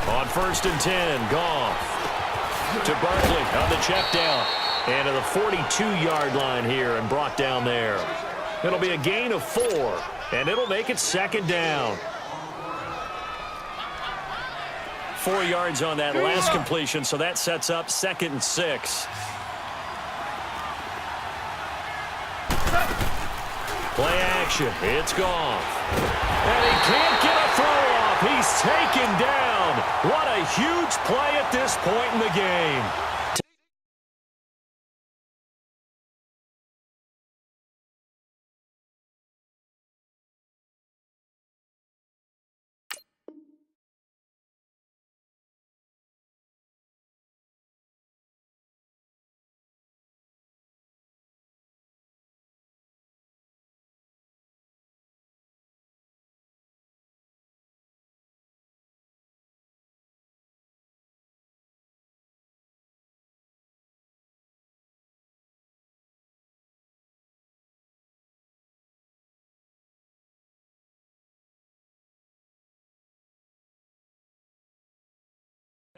On 1st and 10, Goff to Barkley on the check down. And to the 42-yard line here and brought down there. It'll be a gain of 4, and it'll make it 2nd down. 4 yards on that last completion, so that sets up 2nd and 6. Play action. It's Goff. And he can't get a throw off. He's taken down. What a huge play at this point in the game.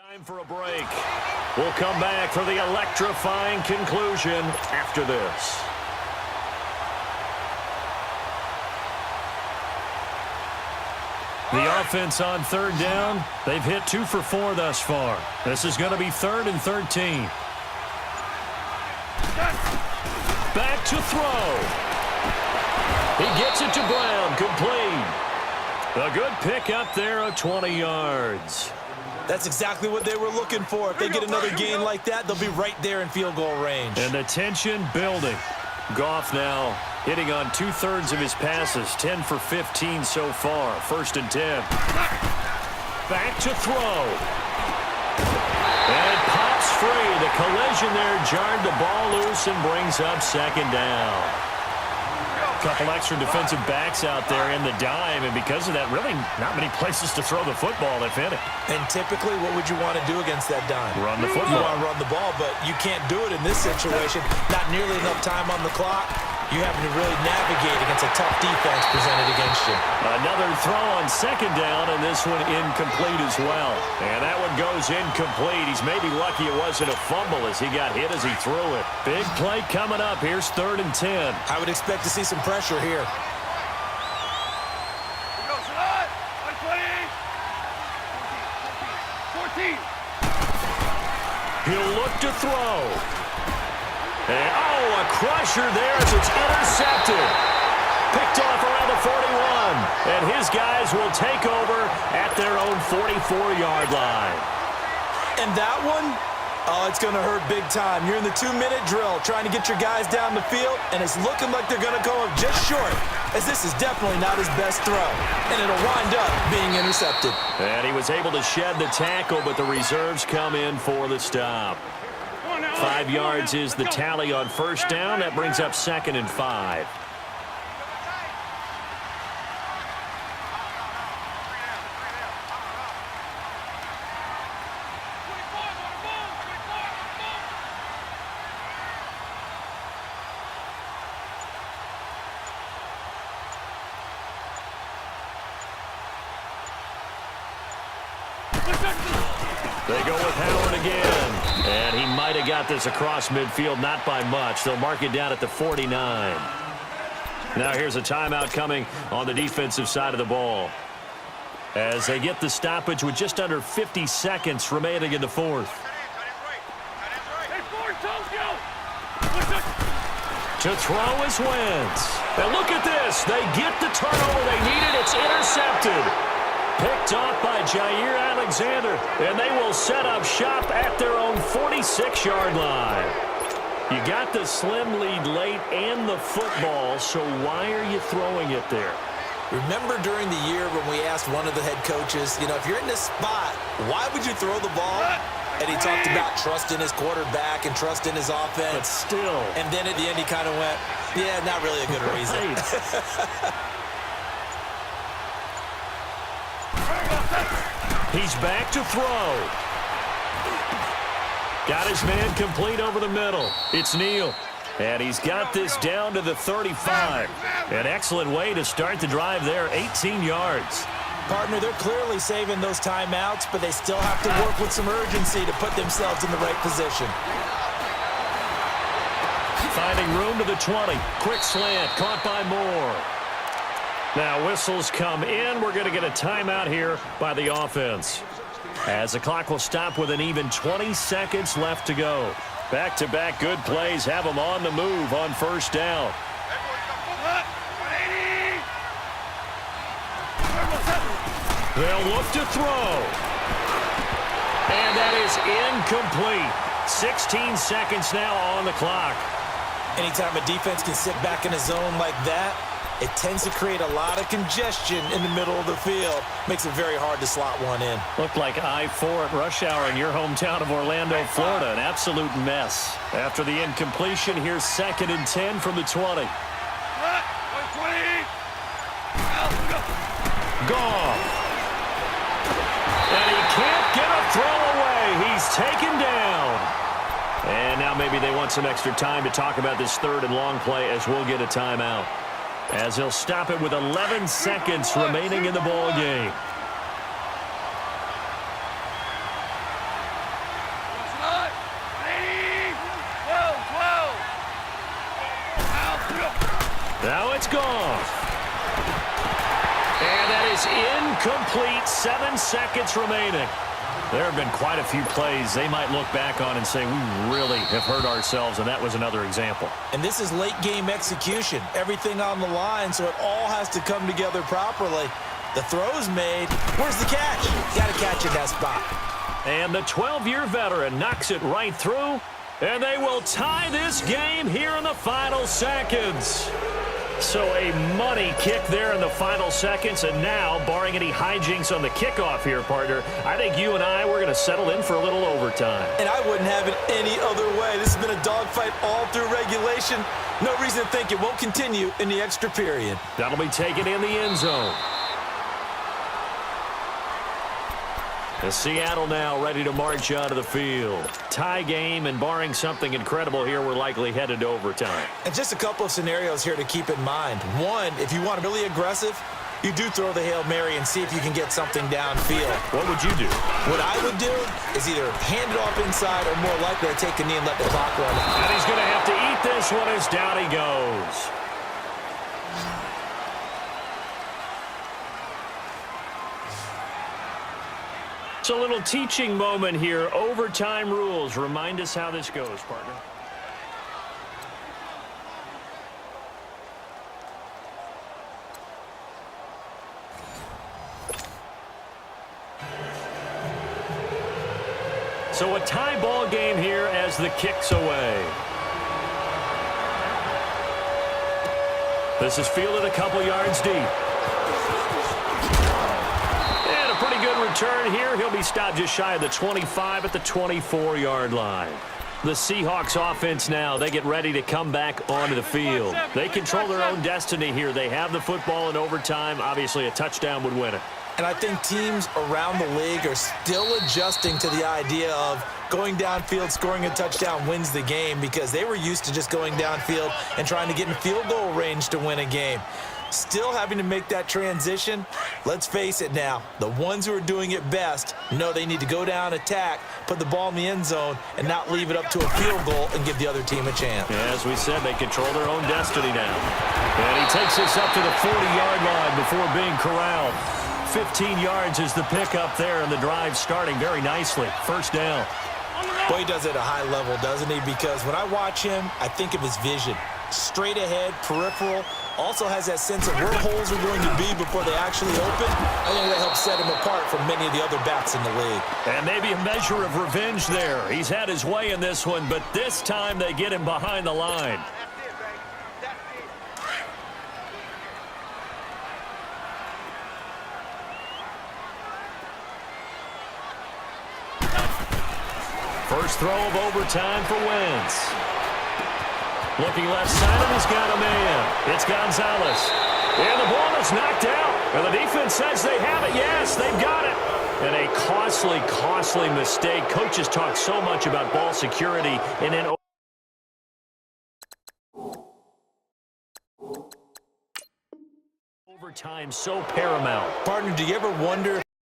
Time for a break. We'll come back for the electrifying conclusion after this. The offense on 3rd down. They've hit 2 for 4 thus far. This is going to be 3rd and 13. Back to throw. He gets it to Brown. Complete. A good pick up there of 20 yards. That's exactly what they were looking for. If they get another gain like that, they'll be right there in field goal range. And the tension building. Goff now hitting on 2/3 of his passes, 10 for 15 so far. 1st and 10. Back to throw. And it pops free. The collision there jarred the ball loose and brings up 2nd down. Couple extra defensive backs out there in the dime, and because of that, really not many places to throw the football, if any. And typically, what would you want to do against that dime? Run the football. You want to run the ball, but you can't do it in this situation. Not nearly enough time on the clock. You having to really navigate against a tough defense presented against you. Another throw on 2nd down, and this one incomplete as well. And that one goes incomplete. He's maybe lucky it wasn't a fumble as he got hit as he threw it. Big play coming up. Here's 3rd and 10. I would expect to see some pressure here. He'll look to throw. And, a crusher there as it's intercepted. Picked off around the 41. And his guys will take over at their own 44-yard line. And that one, it's going to hurt big time. You're in the 2-minute drill trying to get your guys down the field, and it's looking like they're going to go up just short, as this is definitely not his best throw. And it'll wind up being intercepted. And he was able to shed the tackle, but the reserves come in for the stop. 5 yards is the tally on 1st down. That brings up 2nd and 5. They go with Howard again. And he might have got this across midfield, not by much. They'll mark it down at the 49. Now here's a timeout coming on the defensive side of the ball, as they get the stoppage with just under 50 seconds remaining in the 4th. To throw is Wentz. And look at this. They get the turnover they needed. It's intercepted. Picked off by Jair Alexander, and they will set up shop at their own 46-yard line. You got the slim lead late and the football, so why are you throwing it there? Remember during the year when we asked one of the head coaches, if you're in this spot, why would you throw the ball? And he talked about trusting his quarterback and trusting his offense. But still. And then at the end he kind of went, yeah, not really a good reason. He's back to throw. Got his man complete over the middle. It's Neal. And he's got this down to the 35. An excellent way to start the drive there, 18 yards. Partner, they're clearly saving those timeouts, but they still have to work with some urgency to put themselves in the right position. Finding room to the 20. Quick slant, caught by Moore. Now whistles come in. We're going to get a timeout here by the offense, as the clock will stop with an even 20 seconds left to go. Back-to-back good plays have them on the move on first down. They'll look to throw. And that is incomplete. 16 seconds now on the clock. Anytime a defense can sit back in a zone like that, it tends to create a lot of congestion in the middle of the field. Makes it very hard to slot one in. Looked like I-4 at rush hour in your hometown of Orlando, Florida. An absolute mess. After the incompletion, here's 2nd and 10 from the 20. Gone. And he can't get a throw away. He's taken down. And now maybe they want some extra time to talk about this 3rd and long play, as we'll get a timeout, as he'll stop it with 11 seconds remaining in the ball game. Now it's gone. And that is incomplete. 7 seconds remaining. There have been quite a few plays they might look back on and say, we really have hurt ourselves, and that was another example. And this is late game execution. Everything on the line, so it all has to come together properly. The throw's made. Where's the catch? Got to catch in that spot. And the 12-year veteran knocks it right through, and they will tie this game here in the final seconds. So a money kick there in the final seconds, and now, barring any hijinks on the kickoff here, partner, I think you and I, we're going to settle in for a little overtime. And I wouldn't have it any other way. This has been a dogfight all through regulation. No reason to think it won't continue in the extra period. That'll be taken in the end zone. The Seattle now ready to march onto the field. Tie game, and barring something incredible here, we're likely headed to overtime. And just a couple of scenarios here to keep in mind. One, if you want to be really aggressive, you do throw the Hail Mary and see if you can get something downfield. What would you do? What I would do is either hand it off inside or more likely to take a knee and let the clock run out. And he's going to have to eat this one as down he goes. It's a little teaching moment here. Overtime rules. Remind us how this goes, partner. So a tie ball game here as the kick's away. This is fielded a couple yards deep. And a pretty good return here. He'll be stopped just shy of the 25 at the 24-yard line. The Seahawks offense now, they get ready to come back onto the field. They control their own destiny here. They have the football in overtime. Obviously, a touchdown would win it. And I think teams around the league are still adjusting to the idea of going downfield, scoring a touchdown wins the game, because they were used to just going downfield and trying to get in field goal range to win a game. Still having to make that transition. Let's face it now, the ones who are doing it best know they need to go down, attack, put the ball in the end zone, and not leave it up to a field goal and give the other team a chance. Yeah, as we said, they control their own destiny now. And he takes this up to the 40-yard line before being corralled. 15 yards is the pickup there, and the drive starting very nicely. First down. Boy, he does it at a high level, doesn't he? Because when I watch him, I think of his vision. Straight ahead, peripheral, also has that sense of where holes are going to be before they actually open. I think that helps set him apart from many of the other backs in the league. And maybe a measure of revenge there. He's had his way in this one, but this time they get him behind the line. First throw of overtime for Wentz. Looking left side, and he's got a man. It's Gonzalez. And the ball is knocked out. And the defense says they have it. Yes, they've got it. And a costly, costly mistake. Coaches talk so much about ball security, and then Overtime so paramount. Partner, do you ever wonder